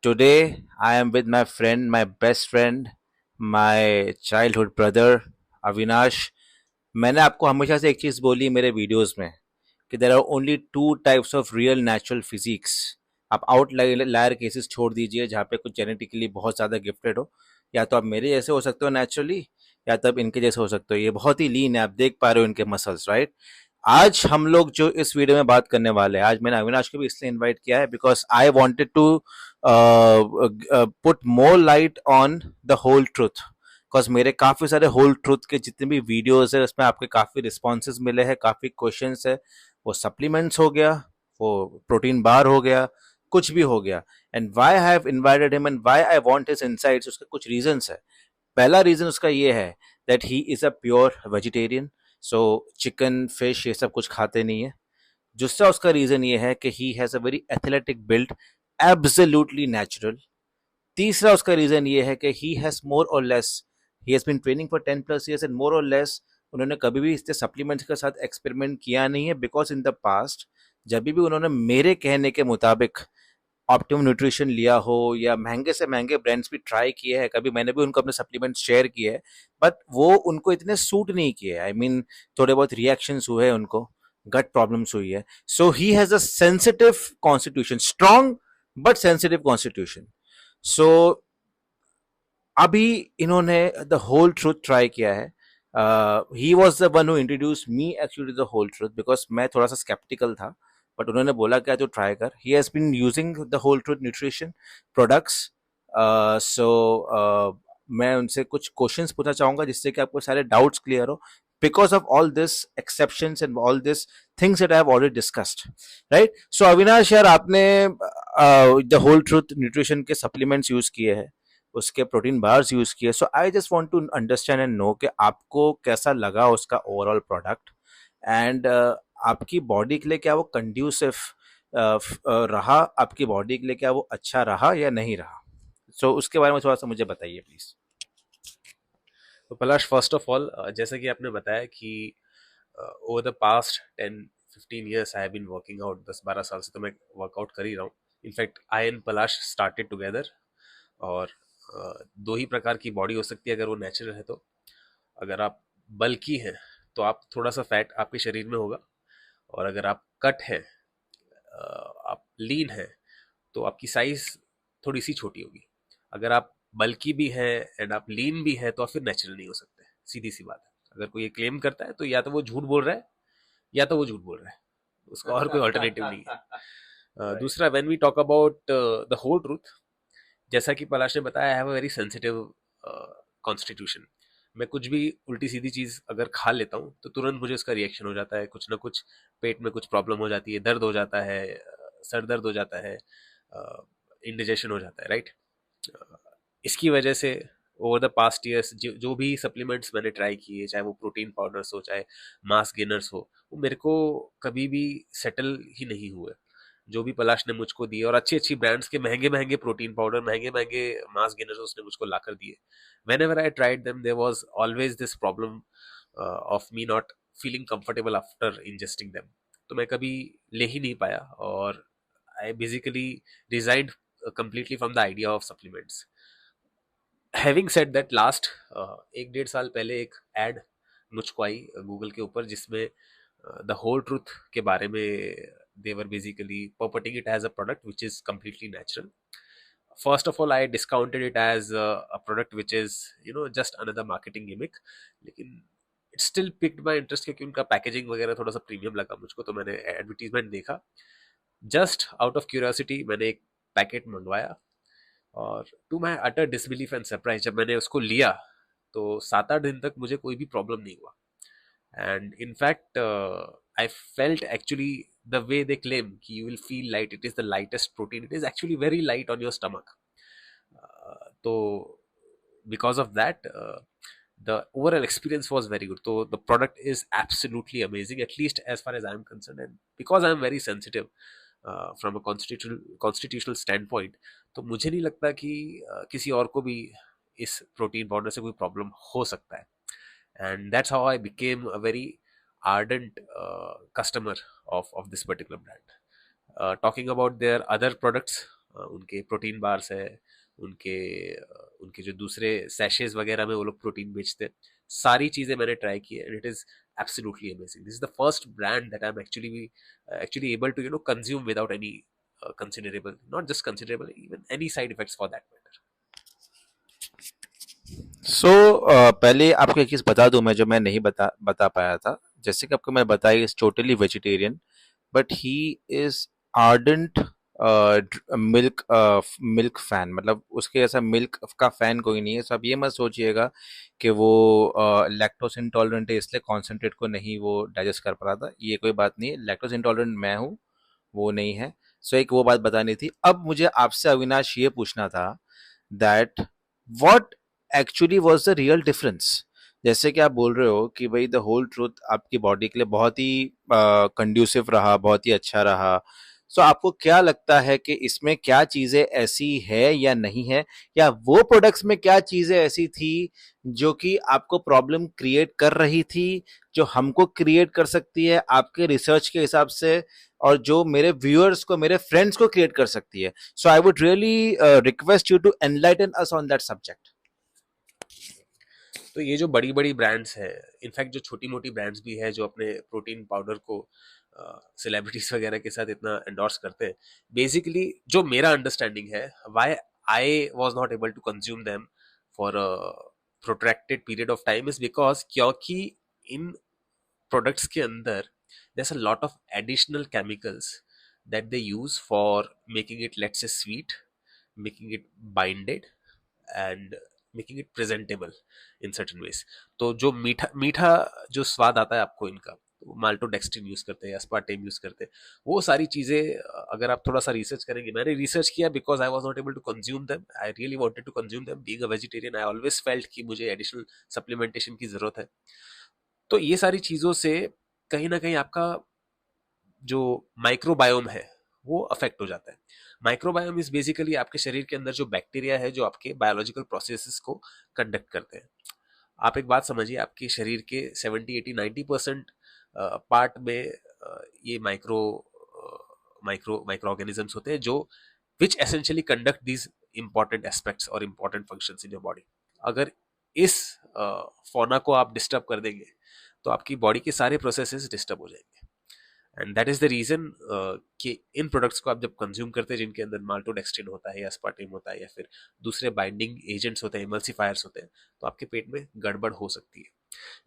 Today, I am with my friend, my best friend, my childhood brother, Avinash. मैंने आपको हमेशा से एक चीज़ बोली मेरे वीडियोस में कि there are only two types of real natural physics. आप आउटलायर केसेस छोड़ दीजिए जहाँ पे कुछ जेनेटिकली बहुत ज़्यादा गिफ्टेड हो. या तो आप मेरे जैसे हो सकते हो नेचुरली, या तो आप इनके जैसे हो सकते हो. ये बहुत ही लीन है, आप देख पा रहे हो इनके मसल्स, राइट? आज हम लोग जो इस वीडियो में बात करने वाले हैं, आज मैंने अविनाश को भी इसलिए इनवाइट किया है because I wanted to put more light on the whole truth. Because मेरे काफी सारे होल ट्रुथ के जितने भी वीडियोस है उसमें आपके काफी रिस्पॉन्सेज मिले हैं, काफी क्वेश्चंस है. वो सप्लीमेंट्स हो गया, वो प्रोटीन बार हो गया, कुछ भी हो गया. And why I have invited him and why I want his insights, उसके कुछ रीजंस है. पहला रीजन उसका ये है that he is a pure vegetarian. So chicken fish ये सब कुछ खाते नहीं है. दूसरा उसका रीजन ये है कि ही has a very athletic build, absolutely natural. तीसरा उसका रीजन ये है कि ही हैज मोर और less, he has been training for 10+ years and more और लेस उन्होंने कभी भी इससे सप्लीमेंट्स के साथ एक्सपेरिमेंट किया नहीं है. बिकॉज इन द पास्ट जब भी उन्होंने मेरे कहने के मुताबिक ऑप्टिमम न्यूट्रिशन लिया हो या महंगे से महंगे ब्रांड्स भी ट्राई किए हैं, कभी मैंने भी उनको अपने सप्लीमेंट शेयर किए हैं, बट वो उनको इतने सूट नहीं किए. आई मीन थोड़े बहुत रिएक्शंस हुए हैं उनको, गट प्रॉब्लम्स हुई है. So he has a sensitive constitution, strong but sensitive constitution. So अभी इन्होंने द होल ट्रूथ ट्राई किया है. He was the one who introduce me actually the whole truth because मैं थोड़ा सा स्केप्टिकल था. बट उन्होंने बोला क्या तो ट्राई कर. He has been using the whole truth nutrition products. So मैं उनसे कुछ क्वेश्चंस पूछना चाहूंगा जिससे कि आपको सारे डाउट्स क्लियर हो, because of all this exceptions and all this things that I have already discussed, right? So Avinash यार, आपने द होल ट्रूथ न्यूट्रिशन के सप्लीमेंट्स यूज किए हैं, उसके प्रोटीन बार्स यूज किए. So I just want to understand and know कि आपको कैसा लगा उसका ओवरऑल प्रोडक्ट. एंड आपकी बॉडी के लिए क्या वो कंड्यूसिव रहा, आपकी बॉडी के लिए क्या वो अच्छा रहा या नहीं रहा? सो उसके बारे में थोड़ा सा मुझे बताइए प्लीज. तो पलाश, फर्स्ट ऑफ ऑल, जैसा कि आपने बताया कि over the past 10-15 years I have been working out. 10-12 साल से तो मैं वर्कआउट कर ही रहा हूँ. In fact I and Palash started together. और दो ही प्रकार की बॉडी हो सकती है अगर वो नेचुरल है तो. अगर आप बल्की हैं तो आप थोड़ा सा फैट आपके शरीर में होगा. और अगर आप कट हैं, आप लीन हैं, तो आपकी साइज थोड़ी सी छोटी होगी. अगर आप बल्की भी है एंड आप लीन भी है तो आप फिर नेचुरल नहीं हो सकते. सीधी सी बात है. अगर कोई ये क्लेम करता है तो या तो वो झूठ बोल रहा है या तो वो झूठ बोल रहा है. उसका और कोई ऑल्टरनेटिव नहीं है. दूसरा, when we talk about the whole truth, जैसा कि पलाश ने बताया, I have a very sensitive constitution. मैं कुछ भी उल्टी सीधी चीज अगर खा लेता हूँ तो तुरंत मुझे उसका रिएक्शन हो जाता है. कुछ ना कुछ पेट में कुछ प्रॉब्लम हो जाती है, दर्द हो जाता है, सर दर्द हो जाता है, इंडिजेशन हो जाता है, राइट. इसकी वजह से ओवर द पास्ट ईयर्स जो भी सप्लीमेंट्स मैंने ट्राई किए, चाहे वो प्रोटीन पाउडर्स हो, चाहे मास गेनर्स हो, वो मेरे को कभी भी सेटल ही नहीं हुए. जो भी पलाश ने मुझको दिए, और अच्छी अच्छी ब्रांड्स के महंगे महंगे प्रोटीन पाउडर, महंगे महंगे मास गेनर्स उसने मुझको ला कर दिए. Whenever I tried them there was always this problem of me not feeling comfortable after ingesting them. तो मैं कभी ले ही नहीं पाया, और I basically resigned completely from the idea of supplements. Having said that, last 1-1.5 साल पहले एक एड मुझको आई गूगल के ऊपर जिसमें द होल ट्रूथ के बारे में they were basically purporting it as a product which is completely natural. First of all, I discounted it as a product which is, just another marketing gimmick. लेकिन it still piqued my interest क्योंकि उनका packaging वगैरह थोड़ा सा premium लगा मुझको. तो मैंने एडवर्टीजमेंट देखा, जस्ट आउट ऑफ क्यूरियोसिटी मैंने एक पैकेट मंगवाया. और to my utter disbelief and surprise, जब मैंने उसको लिया तो 7-8 दिन तक मुझे कोई भी प्रॉब्लम नहीं हुआ. And in fact I felt actually the way they claim कि you will feel light, it is the lightest protein, it is actually very light on your stomach. तो because of that the overall experience was very good. So the product is absolutely amazing, at least as far as I'm concerned. And because I'm very sensitive from a constitutional standpoint, तो मुझे नहीं लगता कि किसी और को भी इस प्रोटीन पाउडर से कोई प्रॉब्लम हो सकता है. And that's how I became a very ardent customer of this particular brand. Talking about their other products, उनके प्रोटीन बार्स है, उनके उनके जो दूसरे सैशेज वगैरह में वो लोग प्रोटीन बेचते हैं, सारी चीज़ें मैंने ट्राई की है and it is absolutely amazing. This is the first brand that I am actually able to consume without any considerable, not just considerable, even any side effects for that matter. सो पहले आपको एक चीज़ बता दूं मैं, जो मैं नहीं बता बता पाया था. जैसे कि आपको मैं बताई, is totally vegetarian, but he is ardent milk milk fan. मतलब उसके ऐसा मिल्क का फैन कोई नहीं है. सो आप ये मत सोचिएगा कि वो लैक्टोस इंटॉलरेंट है इसलिए कॉन्सेंट्रेट को नहीं वो डाइजेस्ट कर पा रहा था. ये कोई बात नहीं है. लैक्टोस इंटॉलरेंट मैं हूँ, वो नहीं है. सो एक वो बात बतानी थी. अब मुझे आपसे अविनाश ये पूछना था that what actually was the real difference. जैसे कि आप बोल रहे हो कि भाई द होल ट्रूथ आपकी बॉडी के लिए बहुत ही कंड्यूसिव रहा, बहुत ही अच्छा रहा. सो आपको क्या लगता है कि इसमें क्या चीजें ऐसी है या नहीं है, या वो प्रोडक्ट्स में क्या चीजें ऐसी थी जो कि आपको प्रॉब्लम क्रिएट कर रही थी, जो हमको क्रिएट कर सकती है आपके रिसर्च के हिसाब से, और जो मेरे व्यूअर्स को, मेरे फ्रेंड्स को क्रिएट कर सकती है. So I would really request you to enlighten us on that subject. तो ये जो बड़ी बड़ी ब्रांड्स है, इनफैक्ट जो छोटी मोटी ब्रांड्स भी है जो अपने प्रोटीन पाउडर को सेलिब्रिटीज वगैरह के साथ इतना एंडोर्स करते हैं, बेसिकली जो मेरा अंडरस्टैंडिंग है why I was not able to consume them for a protracted period of time is because क्योंकि इन प्रोडक्ट्स के अंदर there's a lot of additional chemicals that they use for making it, let's say, sweet, making it binded, and making it presentable in certain ways. तो जो मीठा मीठा जो स्वाद आता है आपको इनका, तो माल्टोडेक्सट्रिन यूज करते हैं, एस्पार्टेम यूज करते हैं, वो सारी चीजें अगर आप थोड़ा सा रिसर्च करेंगे, मैंने रिसर्च किया because I was not able to consume them. I really wanted to consume them. Being a vegetarian I always felt कि मुझे एडिशनल सप्लीमेंटेशन की जरूरत है. तो ये सारी चीजों से कहीं ना कहीं आपका जो माइक्रोबायोम है वो अफेक्ट हो जाता है. माइक्रोबायोम इज बेसिकली आपके शरीर के अंदर जो बैक्टीरिया है जो आपके बायोलॉजिकल प्रोसेसेस को कंडक्ट करते हैं. आप एक बात समझिए, आपके शरीर के 70 80 90% पार्ट में ये माइक्रो ऑर्गेनिजम्स होते हैं जो which essentially conduct these important aspects और important functions in your body. अगर इस फौना को आप डिस्टर्ब कर देंगे तो आपकी बॉडी के सारे प्रोसेसेस डिस्टर्ब हो जाएंगे. And that is the reason कि इन प्रोडक्ट्स को आप जब कंज्यूम करते हैं जिनके अंदर माल्टोडेक्सट्रिन होता है या एस्पार्टेम होता है या फिर दूसरे बाइंडिंग एजेंट्स होते हैं, इमल्सिफायर्स होते हैं, तो आपके पेट में गड़बड़ हो सकती है.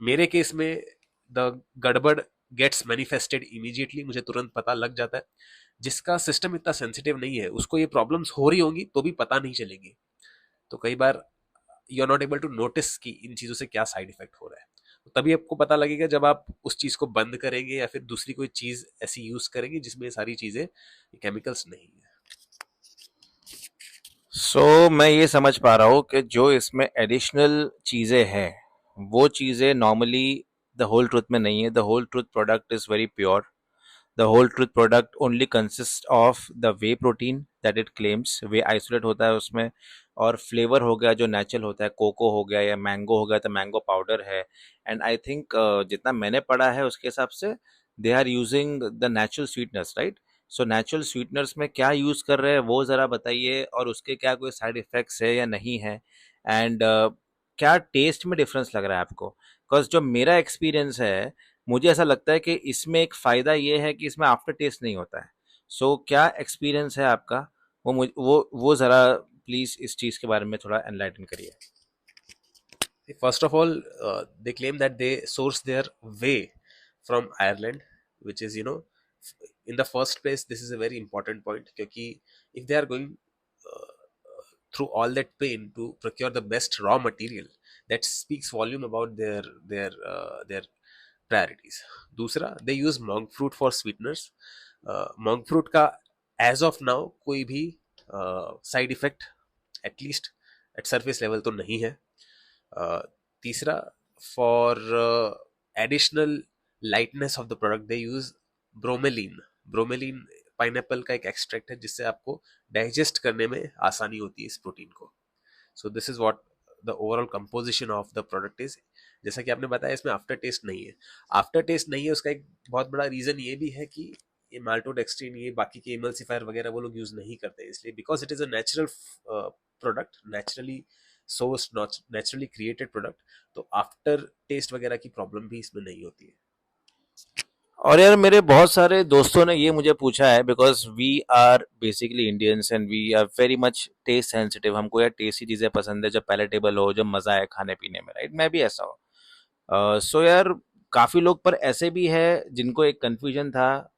मेरे केस में द गड़बड़ गेट्स मैनिफेस्टेड इमीडिएटली. मुझे तुरंत पता लग जाता है. जिसका सिस्टम इतना सेंसिटिव नहीं है उसको ये प्रॉब्लम्स हो रही होंगी तो भी पता नहीं चलेंगी. तो कई बार you are not able to notice कि इन चीज़ों से क्या साइड इफेक्ट हो रहा है. तो तभी आपको पता लगेगा जब आप उस चीज़ को बंद करेंगे या फिर दूसरी कोई चीज़ ऐसी यूज़ करेंगे जिसमें सारी चीज़ें केमिकल्स नहीं है. सो मैं ये समझ पा रहा हूँ कि जो इसमें एडिशनल चीज़ें हैं वो चीज़ें नॉर्मली द होल ट्रूथ में नहीं है. The whole truth product is very pure. The whole truth product only consists of the whey protein that it claims. whey isolate होता है उसमें, और फ्लेवर हो गया जो नेचुरल होता है, कोको हो गया या मैंगो हो गया तो मैंगो पाउडर है. एंड आई थिंक जितना मैंने पढ़ा है उसके हिसाब से they are using the natural sweeteners, right. So natural sweeteners में क्या यूज़ कर रहे हैं वो ज़रा बताइए, और उसके क्या कोई साइड इफ़ेक्ट्स है या नहीं है. एंड क्या टेस्ट में डिफरेंस लग रहा है आपको? बिकॉज जो मेरा एक्सपीरियंस है, मुझे ऐसा लगता है कि इसमें एक फ़ायदा ये है कि इसमें आफ्टर टेस्ट नहीं होता है. सो क्या एक्सपीरियंस है आपका, वो ज़रा प्लीज़ इस चीज़ के बारे में थोड़ा एनलाइटन करिए. First of all, they claim that they source their whey from Ireland, which is, in the first place, this is a very important point. Because if they are going through all that pain to procure the best raw material, that speaks volume about their priorities. दूसरा, they use monk fruit for sweeteners. Monk fruit का as of now कोई भी side effect, at least at surface level, तो नहीं है. तीसरा, for additional lightness of the product they use bromelain. Bromelain pineapple का एक एक्सट्रैक्ट है जिससे आपको डाइजेस्ट करने में आसानी होती है इस प्रोटीन को. So this is what the overall composition of the product is. जैसा कि आपने बताया इसमें आफ्टर टेस्ट नहीं है. आफ्टर टेस्ट नहीं है उसका एक बहुत बड़ा रीजन ये भी है कि ये माल्टोडेक्सट्रिन, ये बाकी के इमल्सिफायर वगैरह वो लोग यूज नहीं करते, इसलिए because it is a natural product, naturally source, naturally created product, तो आफ्टर टेस्ट वगैरह की प्रॉब्लम भी इसमें नहीं होती है। और यार मेरे बहुत सारे दोस्तों ने ये मुझे पूछा है, because we are basically Indians and we are very much taste sensitive. हमको यार टेस्टी चीज़ें पसंद है, जो पैलेटेबल हो, जो मज़ा है खाने पीने में, राइट? मैं भी ऐसा हूँ। सो यार काफ़ी लोग पर ऐसे भी है जिनको एक कन्फ्यूजन था।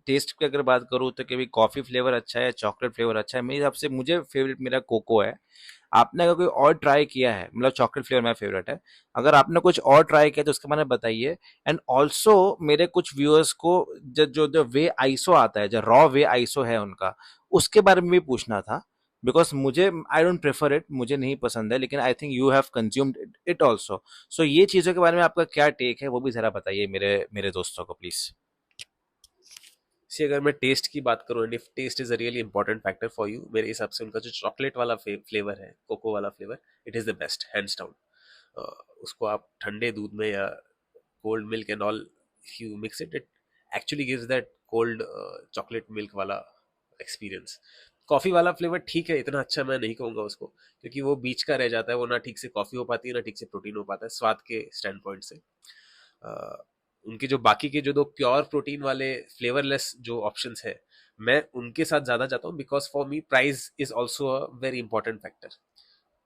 टेस्ट की अगर बात करूँ तो कभी कॉफ़ी फ्लेवर अच्छा है या चॉकलेट फ्लेवर अच्छा है। मेरे हिसाब से मुझे फेवरेट मेरा कोको है। आपने अगर कोई और ट्राई किया है, मतलब चॉकलेट फ्लेवर मेरा फेवरेट है, अगर आपने कुछ और ट्राई किया तो उसके बारे में बताइए। एंड ऑल्सो मेरे कुछ व्यूअर्स को जो जो जो वे आइसो आता है, जो रॉ वे आइसो है उनका, उसके बारे में भी पूछना था। बिकॉज मुझे आई डोंट प्रेफर इट, मुझे नहीं पसंद है, लेकिन I think you have consumed it also. So ये चीज़ों के बारे में आपका क्या टेक है, वो भी ज़रा बताइए मेरे मेरे दोस्तों को प्लीज़। सी अगर मैं टेस्ट की बात करूँ, and if taste is a really important factor for you, मेरे हिसाब से उनका जो चॉकलेट वाला फ्लेवर है, कोको वाला flavour, it is the best hands down. उसको आप ठंडे दूध में या cold milk and all, if you mix it, it actually gives that cold chocolate milk वाला एक्सपीरियंस। कॉफी वाला फ्लेवर ठीक है, इतना अच्छा मैं नहीं कहूँगा उसको, क्योंकि वो बीच का रह जाता है, वो ना ठीक से कॉफी हो पाती है, ना ठीक से प्रोटीन हो पाता है स्वाद के स्टैंड पॉइंट से। उनके जो बाकी के जो दो प्योर प्रोटीन वाले फ्लेवरलेस जो ऑप्शंस है, मैं उनके साथ ज्यादा जाता हूँ, because for me price is also a very important factor.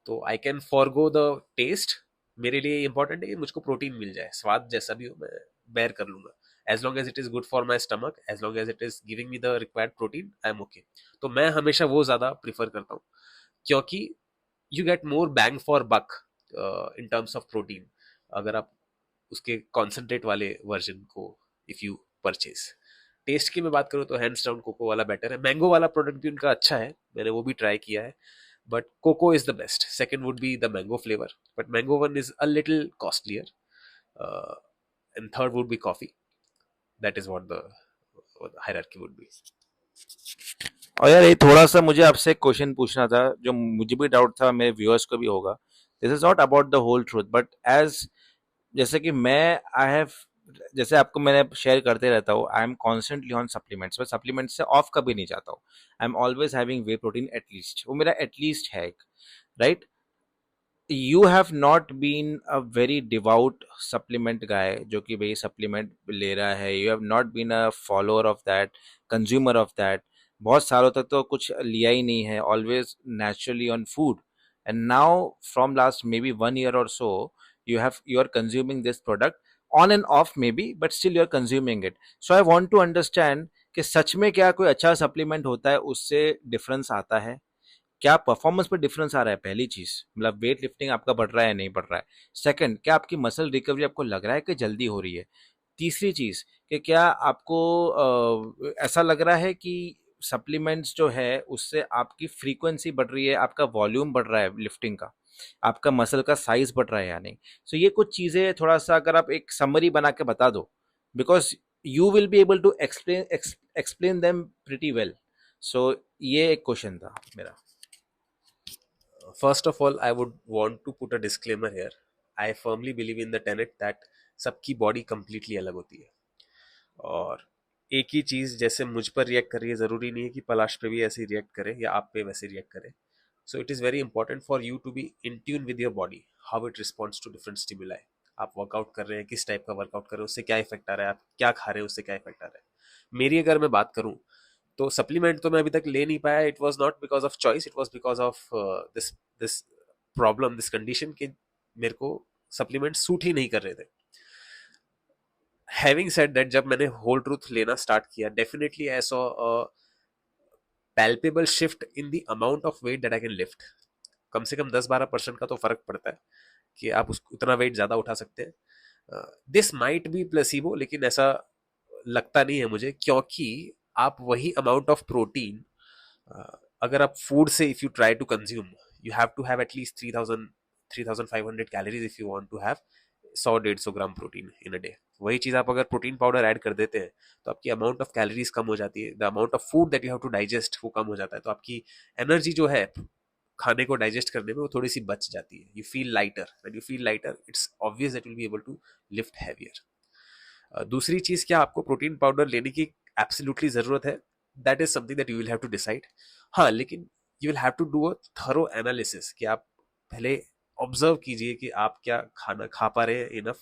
तो I can forgo the taste, मेरे लिए इंपॉर्टेंट है कि मुझको प्रोटीन मिल जाए, स्वाद जैसा भी हो मैं बेयर कर लूंगा, as long as it is good for my stomach, as long as it is giving me the required protein, I am okay. तो मैं हमेशा वो ज्यादा प्रीफर करता हूँ, क्योंकि you get more bang for buck in terms of protein, अगर आप उसके कॉन्सेंट्रेट वाले वर्जन को इफ यू परचेज। टेस्ट की मैं बात करूँ तो हैंड्स डाउन कोको वाला बेटर है। मैंगो वाला प्रोडक्ट भी उनका अच्छा है, मैंने वो भी ट्राई किया है, but cocoa is the best. Second would be the mango flavour, but mango one is a little costlier, and third would be coffee. That is what the hierarchy would be. और यार ये थोड़ा सा मुझे आपसे एक क्वेश्चन पूछना था, जो मुझे भी डाउट था, मेरे व्यूअर्स को भी होगा। This is not about the whole truth, but as जैसे कि मैं आई हैव, जैसे आपको मैंने शेयर करते रहता हूँ, I am constantly on supplements. मैं सप्लीमेंट्स से ऑफ कभी नहीं जाता हूँ। I am always having whey protein at least, वो मेरा एटलीस्ट है एक, right? You have not been a very devout supplement guy जो कि भाई सप्लीमेंट ले रहा है। You have not been a follower of that, consumer of that. बहुत सालों तक तो कुछ लिया ही नहीं है, always naturally on food. And now from last may be 1 year or so, you are consuming this product on and off maybe, but still you are consuming it. So I want to understand कि सच में क्या कोई अच्छा supplement होता है, उससे difference आता है? क्या परफॉर्मेंस पे डिफरेंस आ रहा है? पहली चीज, मतलब वेट लिफ्टिंग आपका बढ़ रहा है नहीं बढ़ रहा है? सेकंड, क्या आपकी मसल रिकवरी आपको लग रहा है कि जल्दी हो रही है? तीसरी चीज, कि क्या आपको ऐसा लग रहा है कि सप्लीमेंट्स जो है उससे आपकी फ्रीक्वेंसी बढ़ रही है, आपका वॉल्यूम बढ़ रहा है लिफ्टिंग का, आपका मसल का साइज बढ़ रहा है या नहीं? सो ये कुछ चीजें थोड़ा सा अगर आप एक समरी बना के बता दो, because you will be able to explain explain them pretty well. So ये एक क्वेश्चन था मेरा। First of all, I would want to put a disclaimer here. I firmly believe in the tenet that सबकी body completely अलग होती है, और एक ही चीज जैसे मुझ पर रिएक्ट कर रही है, जरूरी नहीं है कि पलाश पे भी ऐसे रिएक्ट करे या आप पे वैसे रिएक्ट करे। So it is very important for you to be in tune with your body, how it responds to different stimuli. आप वर्कआउट कर रहे हैं, किस टाइप का वर्कआउट कर रहे हैं, उससे क्या इफेक्ट आ रहा है, आप क्या खा रहे हैं उससे क्या इफेक्ट आ रहा है। मेरी अगर मैं बात करूं, तो सप्लीमेंट तो मैं अभी तक ले नहीं पाया। It was not because of choice, it was because of this this problem, this condition के मेरे को सप्लीमेंट सूट ही नहीं कर रहे थे। हैविंग सेड दैट, जब मैंने होल ट्रूथ लेना स्टार्ट किया, definitely I saw a palpable shift in the amount of weight that I can lift. कम से कम 10-12% का तो फर्क पड़ता है कि आप उस उतना वेट ज्यादा उठा सकते हैं। दिस माइट बी प्लेसिबो, लेकिन ऐसा लगता नहीं है मुझे, क्योंकि आप वही अमाउंट ऑफ प्रोटीन अगर आप फूड से if you try to consume, you have to have at least 3,500 calories if you want to have 100-150 gram protein in a day. वही चीज आप अगर प्रोटीन पाउडर ऐड कर देते हैं, तो आपकी अमाउंट ऑफ कैलोरीज कम हो जाती है, the amount of food that you have to digest वो कम हो जाता है, तो आपकी एनर्जी जो है खाने को डाइजेस्ट करने में वो थोड़ी सी बच जाती है। You feel lighter, when you feel lighter it's obvious that you will be able to lift heavier. दूसरी चीज, क्या आपको प्रोटीन पाउडर लेने की एब्सोल्युटली ज़रूरत है, that is something that you will have to decide. हाँ, लेकिन you will have to do a thorough analysis कि आप पहले ऑब्जर्व कीजिए कि आप क्या खाना खा पा रहे हैं इनफ.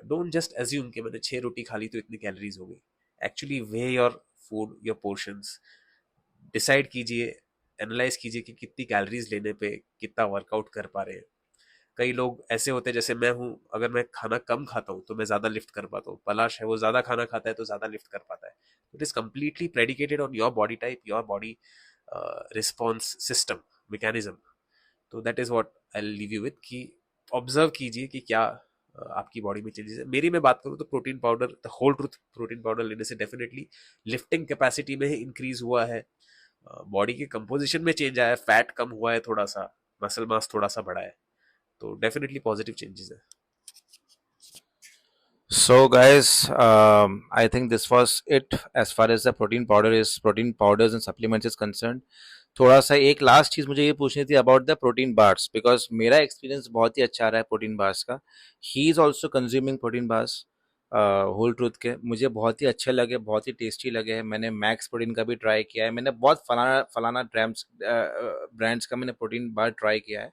डोंट जस्ट एज्यूम कि मैंने 6 रोटी खा ली तो इतनी कैलोरीज हो गई. Actually way your food, your portions, decide कीजिए, एनालाइज कीजिए कि कितनी कैलोरीज लेने पे कितना वर्कआउट कर पा रहे हैं. कई लोग ऐसे होते हैं जैसे मैं हूँ, अगर मैं खाना कम खाता हूँ तो मैं ज्यादा लिफ्ट कर पाता हूँ. पलाश है, वो ज्यादा खाना खाता है तो ज्यादा लिफ्ट कर पाता है. It is completely predicated on your body type, your body response system, mechanism. तो that is what I leave you with कि ऑब्जर्व कीजिए कि क्या आपकी बॉडी में चेंजेस है. मेरी मैं बात करूँ तो protein powder, the whole Truth protein powder लेने से डेफिनेटली लिफ्टिंग कैपेसिटी में ही इंक्रीज हुआ है, बॉडी के कंपोजिशन में चेंज आया है, फैट कम हुआ है थोड़ा सा, मसल मास थोड़ा सा बढ़ा है. तो डेफिनेटली पॉजिटिव चेंजेस है. So, guys, I think this was it as far as the protein powders and supplements is concerned. थोड़ा सा एक लास्ट चीज़ मुझे ये पूछनी थी about the protein bars, because मेरा एक्सपीरियंस बहुत ही अच्छा रहा है प्रोटीन बार्स का. He is also consuming protein bars Whole Truth के. मुझे बहुत ही अच्छे लगे, बहुत ही टेस्टी लगे हैं. मैंने मैक्स प्रोटीन का भी ट्राई किया है. मैंने बहुत फलाना फलाना ब्रांड्स का मैंने प्रोटीन बार ट्राई किया है.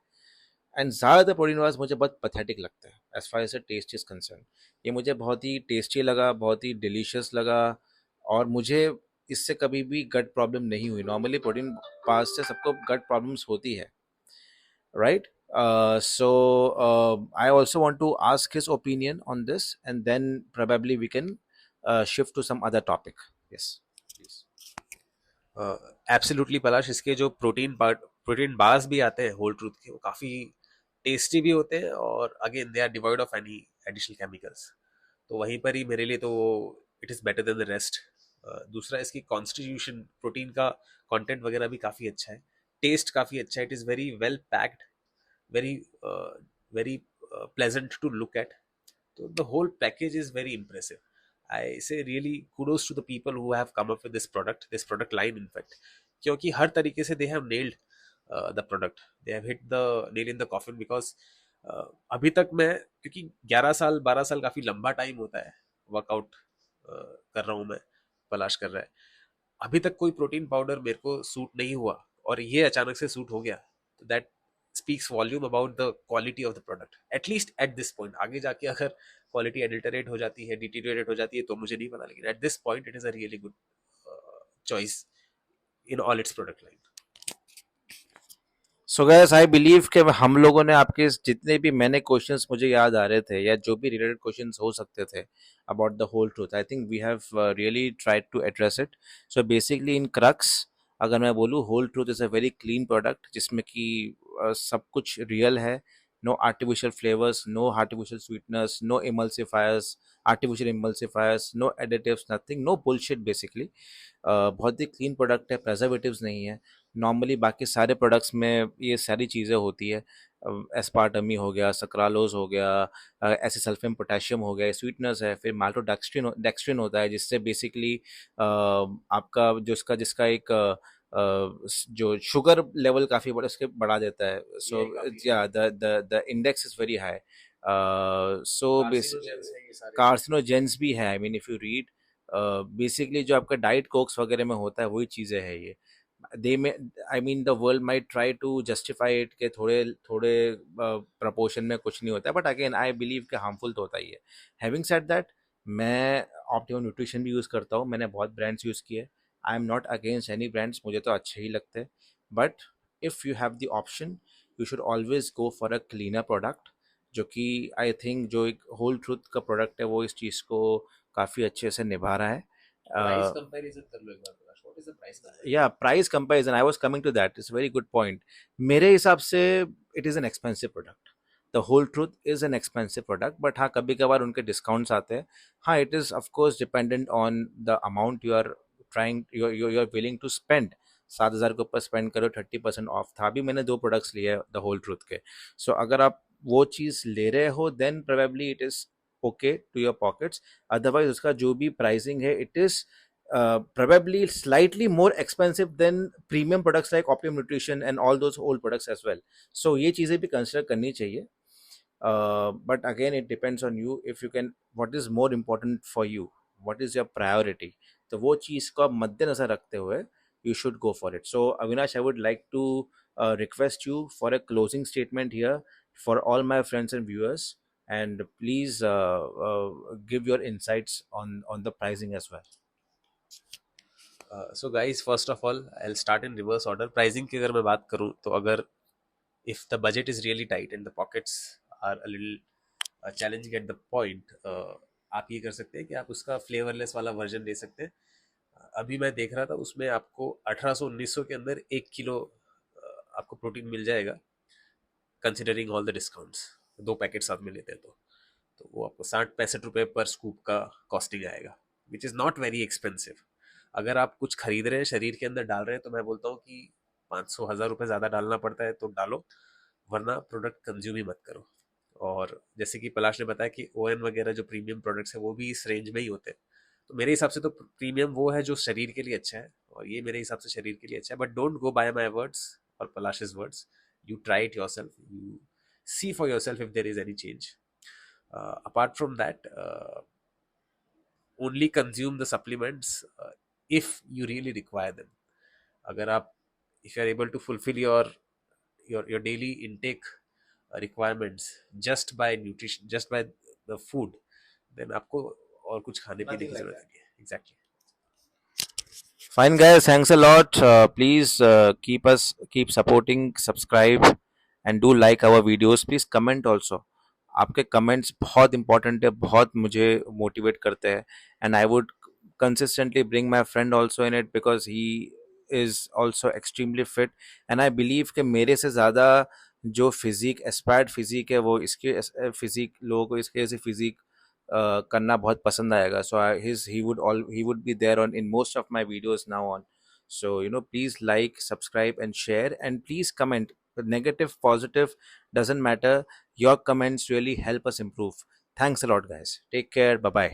एंड ज़्यादातर प्रोटीन बार्स मुझे बहुत पथेटिक लगता है as far as the taste is concern. ये मुझे बहुत ही टेस्टी लगा, बहुत ही डिलीशियस लगा, और मुझे इससे कभी भी गट प्रॉब्लम नहीं हुई. नॉर्मली प्रोटीन बार्स से सबको गट प्रॉब्लम्स होती है, right? So I also want to ask his opinion on this, and then probably we can shift to some other topic. Yes, please. Absolutely Palash, इसके जो प्रोटीन बार्स भी आते हैं होल ट्रूथ के, वो काफ़ी टेस्टी भी होते हैं, और again they are devoid of any additional chemicals. तो वहीं पर ही मेरे लिए तो it is better than the rest. दूसरा, इसकी कॉन्स्टिट्यूशन, प्रोटीन का कंटेंट वगैरह भी काफ़ी अच्छा है, टेस्ट काफ़ी अच्छा है. It is very well packed, very very pleasant to look at. So the whole package is very impressive. I say really kudos to the people who have come up with this product line in fact, क्योंकि हर तरीके से they have nailed the product, they have hit the nail in the coffin. because अभी तक मैं, क्योंकि 11 साल 12 साल काफी लंबा टाइम होता है वर्कआउट कर रहा हूँ मैं, पलाश कर रहा है, अभी तक कोई प्रोटीन पाउडर मेरे को सूट नहीं हुआ, और ये अचानक से सूट हो गया. तो that speaks volume about the quality of the product, at least at this point. आगे जाके अगर क्वालिटी एडिल्टरेट हो जाती है, डिटीरियोरेट हो जाती है, तो मुझे नहीं पता, लेकिन at this point it is a really good choice in all it's product line. So gas, I believe कि हम लोगों ने आपके जितने भी मैंने क्वेश्चंस मुझे याद आ रहे थे, या जो भी रिलेटेड क्वेश्चंस हो सकते थे about the whole Truth, I think we have really tried to address it. So basically in crux अगर मैं बोलूँ, Whole truth is a very clean product जिसमें कि सब कुछ रियल है. No artificial flavours, no artificial sweeteners, no emulsifiers, artificial emulsifiers, no additives, nothing, no bullshit basically. बहुत ही क्लीन प्रोडक्ट है, प्रेजर्वेटिव्स नहीं है. नॉर्मली बाकी सारे प्रोडक्ट्स में ये सारी चीज़ें होती है. एस्पार्टमी हो गया, सक्रालोज हो गया, एसिसल्फेम पोटेशियम हो गया, स्वीटनर्स है. फिर डेक्स्ट्रिन होता है जिससे बेसिकली आपका जो इसका जिसका एक जो शुगर लेवल काफ़ी बड़ा उसके बढ़ा देता है. सो या the index is very high. So carcinogens भी है. I mean if you read, basically जो आपका डाइट कोक्स वगैरह में होता है वही चीज़ें हैं ये. They may, I mean the world might try to justify it के थोड़े थोड़े प्रपोर्शन में कुछ नहीं होता है, बट अगेन आई बिलीव कि हार्मफुल तो होता ही है. हैविंग सेड दैट, मैं ऑप्टिमम न्यूट्रिशन भी यूज़ करता हूँ. मैंने बहुत ब्रांड्स यूज़ किए. I am not against any brands, मुझे तो अच्छे ही लगते हैं. But if you have the option, you should always go for a cleaner product, जो कि आई थिंक जो एक होल ट्रूथ का प्रोडक्ट है वो इस चीज़ को काफ़ी अच्छे से निभा रहा है. प्राइस कंपैरिजन कर लो एक बार, what is the price comparison. या price comparison, I was coming to that. It's very good point. मेरे हिसाब से it is an expensive product. The whole truth is an expensive product, but हाँ, कभी कभार उनके डिस्काउंट्स आते हैं. हाँ, it is of course dependent on the amount you are trying, you are willing to spend. 7,000 के ऊपर स्पेंड करो, 30% ऑफ था. अभी मैंने 2 प्रोडक्ट्स लिए द होल ट्रूथ के. सो अगर आप वो चीज़ ले रहे हो, then probably it is okay to your pockets. Otherwise उसका जो भी प्राइसिंग है, it is probably slightly more expensive than premium products like Optimum Nutrition and all those old products as well. So ये चीज़ें भी consider करनी चाहिए. But again, it depends on you. If you can, what is more important for you? What is your priority? तो वो चीज़ को आप मद्देनजर रखते हुए you should go for it. So Avinash, I would like to request you for a closing statement here for all my friends and viewers, and please give your insights on the pricing as well. So guys, first of all, I'll start in reverse order. Pricing की अगर मैं बात करूँ तो अगर if the budget is really tight and the pockets are a little challenging at the point, आप ये कर सकते हैं कि आप उसका फ्लेवरलेस वाला वर्जन ले सकते हैं. अभी मैं देख रहा था उसमें आपको 1800-1900 के अंदर 1 किलो आपको प्रोटीन मिल जाएगा, considering all the discounts. 2 packet साथ में लेते हैं तो वो आपको 60-65 रुपये पर स्कूप का कॉस्टिंग आएगा, which is not very expensive. अगर आप कुछ खरीद रहे हैं, शरीर के अंदर डाल रहे हैं, तो मैं बोलता हूँ कि 500-1000 रुपये ज़्यादा डालना पड़ता है तो डालो, वरना प्रोडक्ट कंज्यूम ही मत करो. और जैसे कि पलाश ने बताया कि ON वगैरह जो प्रीमियम प्रोडक्ट्स है वो भी इस रेंज में ही होते हैं. तो मेरे हिसाब से तो प्रीमियम वो है जो शरीर के लिए अच्छा है, और ये मेरे हिसाब से शरीर के लिए अच्छा है. But don't go bye my words और पलाश's words. You try it yourself. You see for yourself if there is any change. Apart from that, only consume the supplements if you really require them. अगर आप if you are able to fulfill your daily intake requirements just by nutrition, just by the food, then आपको और कुछ खाने पीने की जरूरत नहीं है. Exactly. Fine, guys. Thanks a lot. Please keep supporting, subscribe, and do like our videos. Please comment also. आपके कमेंट्स बहुत इंपॉर्टेंट है, बहुत मुझे मोटिवेट करते हैं. And I would consistently bring my friend also in it because he is also extremely fit. And I believe कि मेरे से ज़्यादा जो फिजिक एस्पायर्ड फिजिक है वो इसके फिजिक लोगों को इसके ऐसे फिजिक करना बहुत पसंद आएगा. So he would be there on in most of my videos now on. So, please like, subscribe, and share, and please comment. Negative, positive, doesn't matter. Your comments really help us improve. Thanks a lot, guys. Take care. Bye bye.